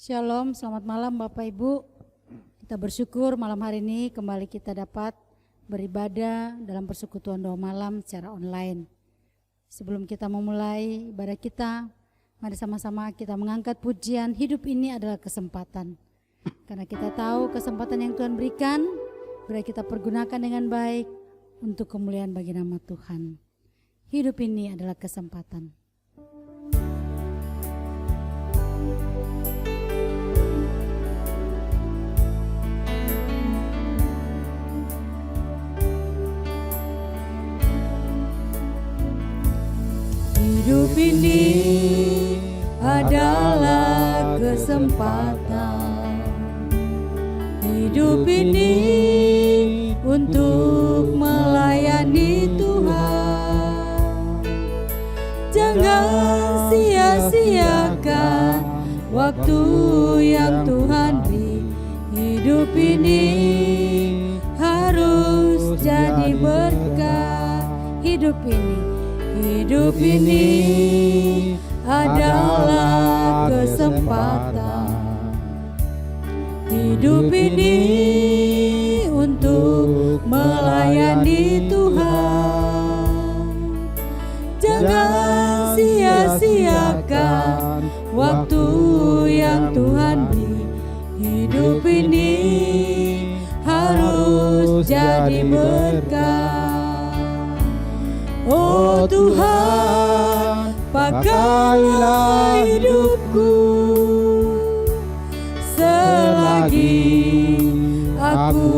Shalom, selamat malam Bapak Ibu. Kita bersyukur malam hari ini kembali kita dapat beribadah dalam persekutuan doa malam secara online. Sebelum kita memulai ibadah kita, mari sama-sama kita mengangkat pujian. Hidup ini adalah kesempatan. Karena kita tahu kesempatan yang Tuhan berikan, biar kita pergunakan dengan baik untuk kemuliaan bagi nama Tuhan. Hidup ini adalah kesempatan. Hidup ini adalah kesempatan. Hidup ini untuk melayani Tuhan. Jangan sia-siakan waktu yang Tuhan beri. Hidup ini harus jadi berkat. Hidup ini adalah kesempatan. Hidup ini untuk melayani Tuhan. Jangan sia-siakan waktu yang Tuhan beri. Hidup ini harus jadi berkat. Oh Tuhan, pakailah hidupku selagi aku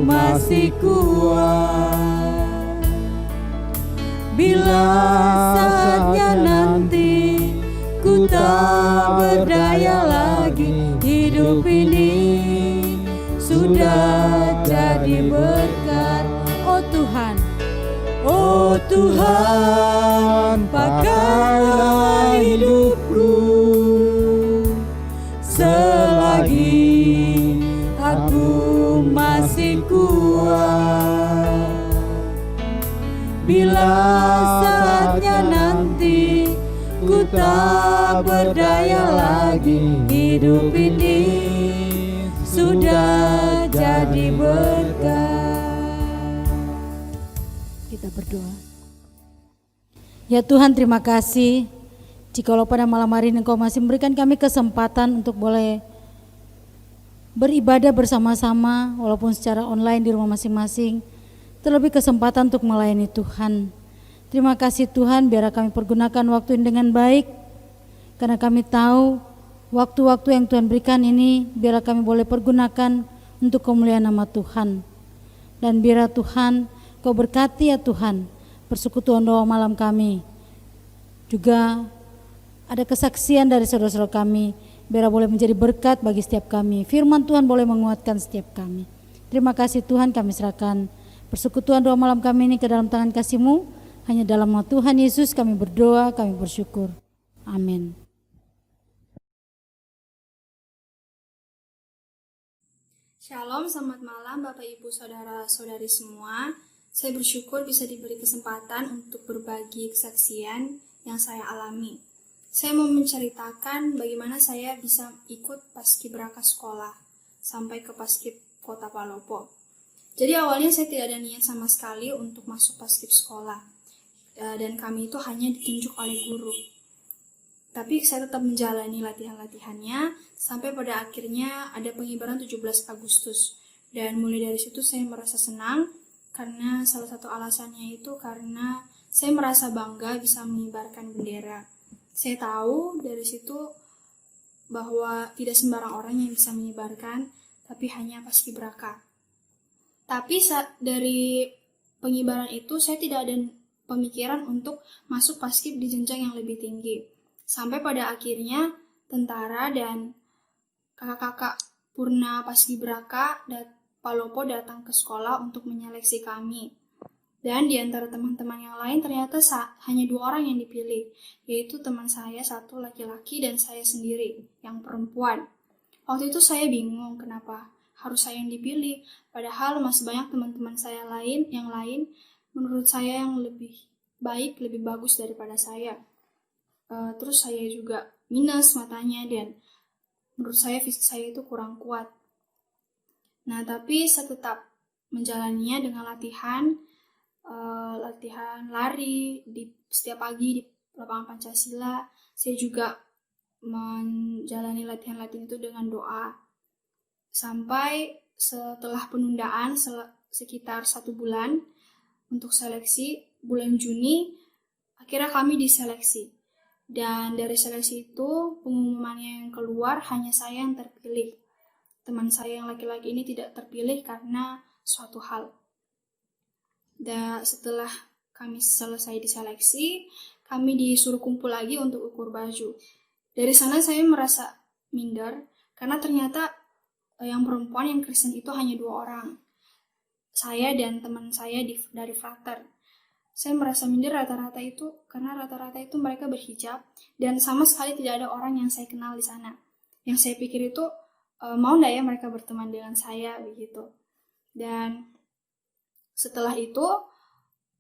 masih kuat. Bila saatnya nanti ku tak berdaya lagi, hidup ini sudah jadi berkat. Oh Tuhan, pakailah hidupku selagi aku masih kuat. Bila saatnya nanti ku tak berdaya lagi, hidup ini sudah jadi berkat. Kita berdoa. Ya Tuhan, terima kasih jikalau pada malam hari ini Engkau masih memberikan kami kesempatan untuk boleh beribadah bersama-sama walaupun secara online di rumah masing-masing, terlebih kesempatan untuk melayani Tuhan. Terima kasih Tuhan, biar kami pergunakan waktu ini dengan baik, karena kami tahu waktu-waktu yang Tuhan berikan ini biar kami boleh pergunakan untuk kemuliaan nama Tuhan. Dan biar Tuhan Kau berkati ya Tuhan persekutuan doa malam kami. Juga ada kesaksian dari saudara-saudara kami, biar boleh menjadi berkat bagi setiap kami. Firman Tuhan boleh menguatkan setiap kami. Terima kasih Tuhan, kami serahkan persekutuan doa malam kami ini ke dalam tangan kasih-Mu. Hanya dalam nama Tuhan Yesus kami berdoa, kami bersyukur. Amin. Shalom, selamat malam Bapak Ibu Saudara-saudari semua. Saya bersyukur bisa diberi kesempatan untuk berbagi kesaksian yang saya alami. Saya mau menceritakan bagaimana saya bisa ikut paskibraka sekolah sampai ke Paskib Kota Palopo. Jadi awalnya saya tidak ada niat sama sekali untuk masuk paskib sekolah, dan kami itu hanya ditunjuk oleh guru. Tapi saya tetap menjalani latihan-latihannya sampai pada akhirnya ada pengibaran 17 Agustus. Dan mulai dari situ saya merasa senang, karena salah satu alasannya itu karena saya merasa bangga bisa mengibarkan bendera. Saya tahu dari situ bahwa tidak sembarang orang yang bisa mengibarkan, tapi hanya paskibraka. Tapi dari pengibaran itu saya tidak ada pemikiran untuk masuk paskib di jenjang yang lebih tinggi. Sampai pada akhirnya tentara dan kakak-kakak Purna Paskibraka Palopo datang ke sekolah untuk menyeleksi kami. Dan di antara teman-teman yang lain ternyata hanya 2 orang yang dipilih, yaitu teman saya 1 laki-laki dan saya sendiri yang perempuan. Waktu itu saya bingung kenapa harus saya yang dipilih, padahal masih banyak teman-teman saya yang lain menurut saya yang lebih baik, lebih bagus daripada saya. Terus saya juga minus matanya dan menurut saya fisik saya itu kurang kuat. Nah, tapi saya tetap menjalaninya dengan latihan lari di setiap pagi di lapangan Pancasila. Saya juga menjalani latihan-latihan itu dengan doa. Sampai setelah penundaan sekitar 1 bulan untuk seleksi, bulan Juni akhirnya kami diseleksi. Dan dari seleksi itu pengumumannya yang keluar hanya saya yang terpilih. Teman saya yang laki-laki ini tidak terpilih karena suatu hal. Dan setelah kami selesai diseleksi, kami disuruh kumpul lagi untuk ukur baju. Dari sana saya merasa minder karena ternyata yang perempuan yang Kristen itu hanya 2 orang. Saya dan teman saya dari frater. Saya merasa minder karena rata-rata itu mereka berhijab dan sama sekali tidak ada orang yang saya kenal di sana. Yang saya pikir itu mau nggak ya mereka berteman dengan saya begitu. Dan setelah itu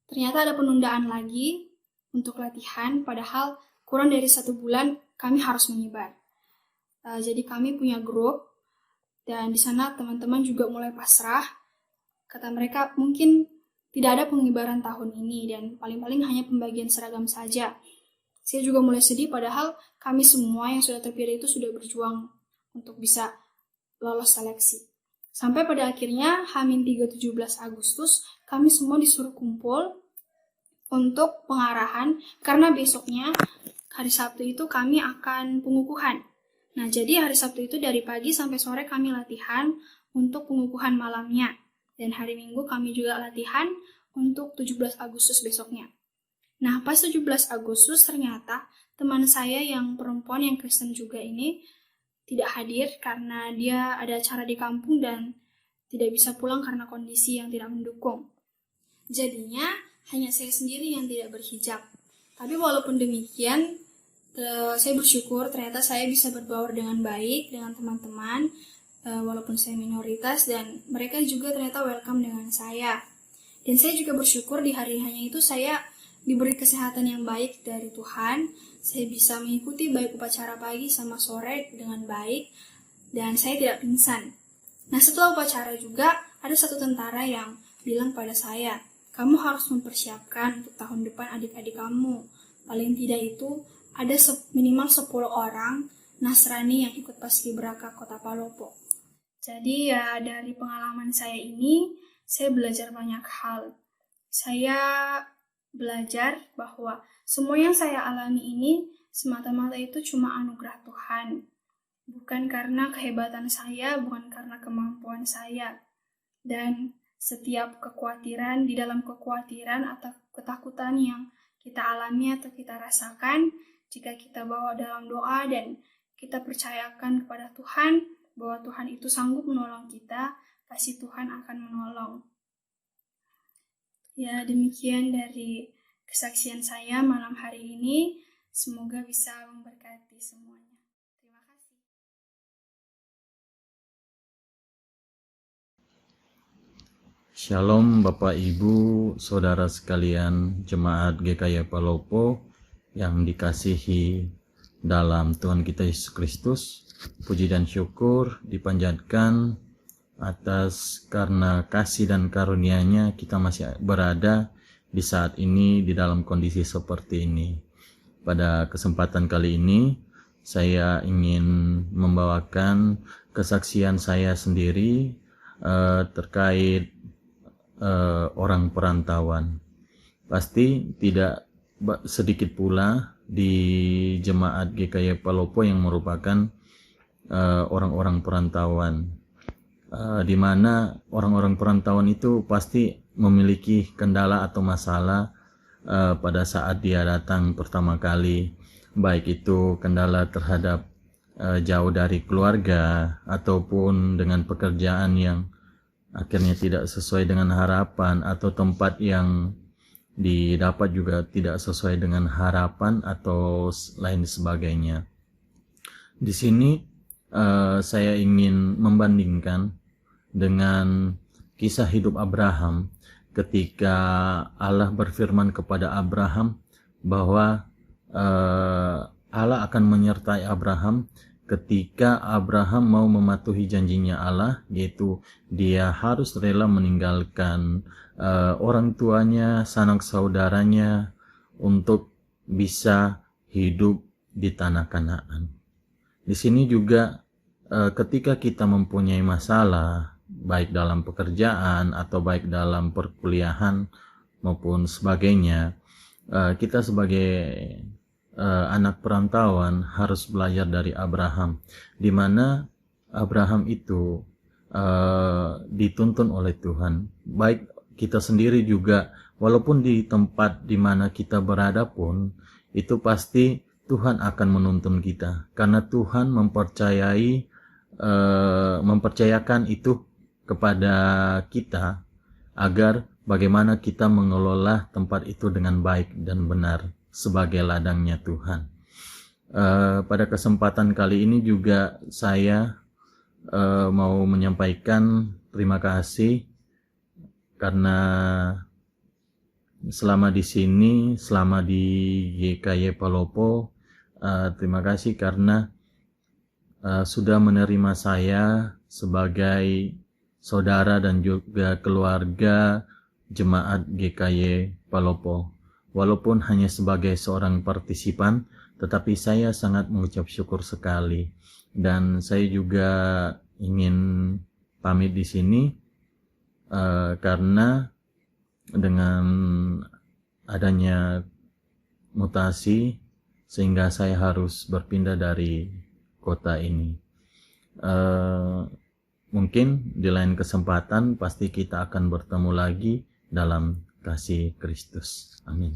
ternyata ada penundaan lagi untuk latihan, padahal kurang dari 1 bulan kami harus menyebar. Jadi kami punya grup dan di sana teman-teman juga mulai pasrah. Kata mereka mungkin tidak ada pengibaran tahun ini dan paling-paling hanya pembagian seragam saja. Saya juga mulai sedih padahal kami semua yang sudah terpilih itu sudah berjuang untuk bisa lolos seleksi. Sampai pada akhirnya H-3 17 Agustus kami semua disuruh kumpul untuk pengarahan karena besoknya hari Sabtu itu kami akan pengukuhan. Nah, jadi hari Sabtu itu dari pagi sampai sore kami latihan untuk pengukuhan malamnya. Dan hari Minggu kami juga latihan untuk 17 Agustus besoknya. Nah, pas 17 Agustus ternyata teman saya yang perempuan yang Kristen juga ini tidak hadir karena dia ada acara di kampung dan tidak bisa pulang karena kondisi yang tidak mendukung. Jadinya hanya saya sendiri yang tidak berhijab. Tapi walaupun demikian, saya bersyukur ternyata saya bisa berbaur dengan baik dengan teman-teman, walaupun saya minoritas dan mereka juga ternyata welcome dengan saya. Dan saya juga bersyukur di hari-harinya itu saya diberi kesehatan yang baik dari Tuhan. Saya bisa mengikuti baik upacara pagi sama sore dengan baik dan saya tidak pingsan. Nah, setelah upacara juga ada satu tentara yang bilang pada saya, kamu harus mempersiapkan untuk tahun depan adik-adik kamu. Paling tidak itu ada minimal 10 orang Nasrani yang ikut Paskibraka Kota Palopo. Jadi ya dari pengalaman saya ini, saya belajar banyak hal. Saya belajar bahwa semua yang saya alami ini semata-mata itu cuma anugerah Tuhan. Bukan karena kehebatan saya, bukan karena kemampuan saya. Dan setiap kekhawatiran, di dalam kekhawatiran atau ketakutan yang kita alami atau kita rasakan, jika kita bawa dalam doa dan kita percayakan kepada Tuhan, bahwa Tuhan itu sanggup menolong kita, pasti Tuhan akan menolong. Ya, demikian dari kesaksian saya malam hari ini. Semoga bisa memberkati semuanya. Terima kasih. Shalom Bapak Ibu, Saudara sekalian Jemaat GKY Palopo yang dikasihi dalam Tuhan kita Yesus Kristus. Puji dan syukur dipanjatkan atas karena kasih dan karunia-Nya kita masih berada di saat ini di dalam kondisi seperti ini. Pada kesempatan kali ini saya ingin membawakan kesaksian saya sendiri terkait orang perantauan. Pasti tidak sedikit pula di jemaat GKY Palopo yang merupakan orang-orang perantauan, di mana orang-orang perantauan itu pasti memiliki kendala atau masalah pada saat dia datang pertama kali, baik itu kendala terhadap jauh dari keluarga ataupun dengan pekerjaan yang akhirnya tidak sesuai dengan harapan atau tempat yang didapat juga tidak sesuai dengan harapan atau lain sebagainya. Di sini saya ingin membandingkan dengan kisah hidup Abraham ketika Allah berfirman kepada Abraham bahwa Allah akan menyertai Abraham ketika Abraham mau mematuhi janjinya Allah, yaitu dia harus rela meninggalkan orang tuanya, sanak saudaranya untuk bisa hidup di tanah Kanaan. Di sini juga ketika kita mempunyai masalah, baik dalam pekerjaan atau baik dalam perkuliahan maupun sebagainya, kita sebagai anak perantauan harus belajar dari Abraham, di mana Abraham itu dituntun oleh Tuhan. Baik kita sendiri juga, walaupun di tempat di mana kita berada pun, itu pasti Tuhan akan menuntun kita, karena Tuhan mempercayakan itu kepada kita agar bagaimana kita mengelola tempat itu dengan baik dan benar sebagai ladangnya Tuhan. Pada kesempatan kali ini juga saya mau menyampaikan terima kasih karena selama di sini, selama di GKY Palopo, terima kasih karena sudah menerima saya sebagai saudara dan juga keluarga jemaat GKY Palopo. Walaupun hanya sebagai seorang partisipan, tetapi saya sangat mengucap syukur sekali. Dan saya juga ingin pamit di sini karena dengan adanya mutasi sehingga saya harus berpindah dari kota ini. Mungkin di lain kesempatan pasti kita akan bertemu lagi dalam kasih Kristus. Amin.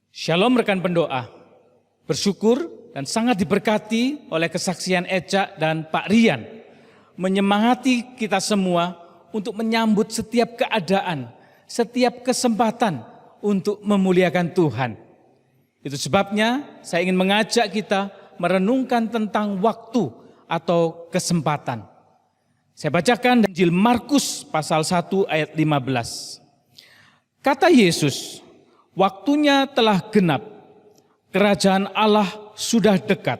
Shalom rekan pendoa, bersyukur dan sangat diberkati oleh kesaksian Eca dan Pak Rian, menyemangati kita semua untuk menyambut setiap keadaan, setiap kesempatan untuk memuliakan Tuhan. Itu sebabnya saya ingin mengajak kita merenungkan tentang waktu atau kesempatan. Saya bacakan Injil Markus pasal 1 ayat 15. Kata Yesus, waktunya telah genap, kerajaan Allah sudah dekat.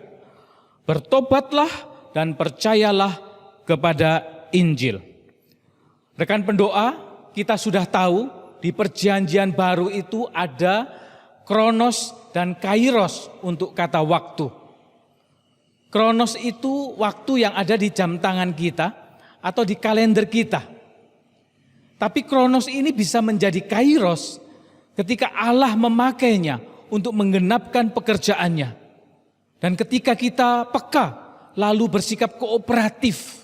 Bertobatlah dan percayalah kepada Injil. Rekan pendoa, kita sudah tahu di perjanjian baru itu ada kronos dan kairos untuk kata waktu. Kronos itu waktu yang ada di jam tangan kita atau di kalender kita. Tapi kronos ini bisa menjadi kairos ketika Allah memakainya untuk menggenapkan pekerjaannya. Dan ketika kita peka lalu bersikap kooperatif,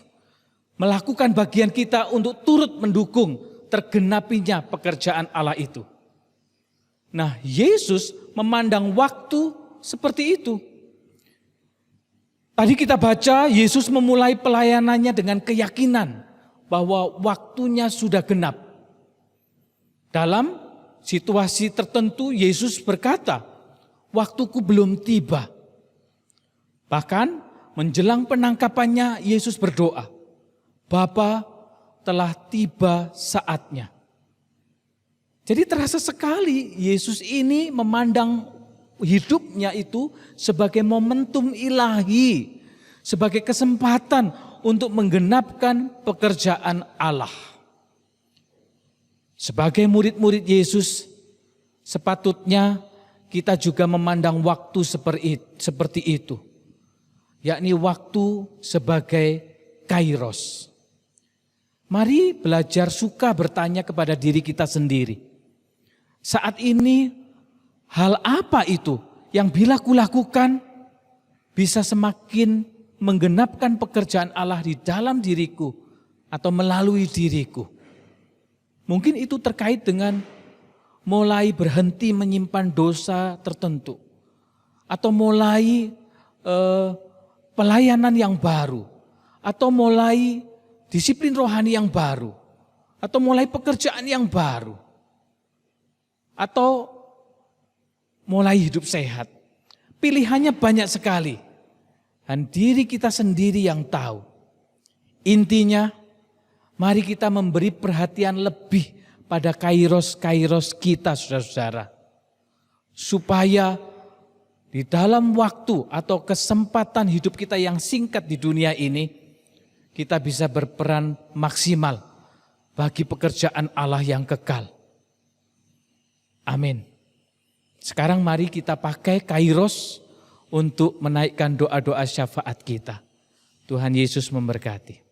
melakukan bagian kita untuk turut mendukung tergenapinya pekerjaan Allah itu. Nah, Yesus memandang waktu seperti itu. Tadi kita baca Yesus memulai pelayanannya dengan keyakinan bahwa waktunya sudah genap. Dalam situasi tertentu Yesus berkata, waktuku belum tiba. Bahkan menjelang penangkapannya Yesus berdoa, Bapa, telah tiba saatnya. Jadi terasa sekali Yesus ini memandang hidupnya itu sebagai momentum ilahi, sebagai kesempatan untuk menggenapkan pekerjaan Allah. Sebagai murid-murid Yesus, sepatutnya kita juga memandang waktu seperti itu, yakni waktu sebagai kairos. Mari belajar suka bertanya kepada diri kita sendiri. Saat ini hal apa itu yang bila kulakukan bisa semakin menggenapkan pekerjaan Allah di dalam diriku atau melalui diriku. Mungkin itu terkait dengan mulai berhenti menyimpan dosa tertentu. Atau mulai pelayanan yang baru. Atau mulai disiplin rohani yang baru. Atau mulai pekerjaan yang baru. Atau mulai hidup sehat. Pilihannya banyak sekali. Dan diri kita sendiri yang tahu. Intinya, mari kita memberi perhatian lebih pada kairos-kairos kita, saudara-saudara. Supaya di dalam waktu atau kesempatan hidup kita yang singkat di dunia ini, kita bisa berperan maksimal bagi pekerjaan Allah yang kekal. Amin. Sekarang mari kita pakai kairos untuk menaikkan doa-doa syafaat kita. Tuhan Yesus memberkati.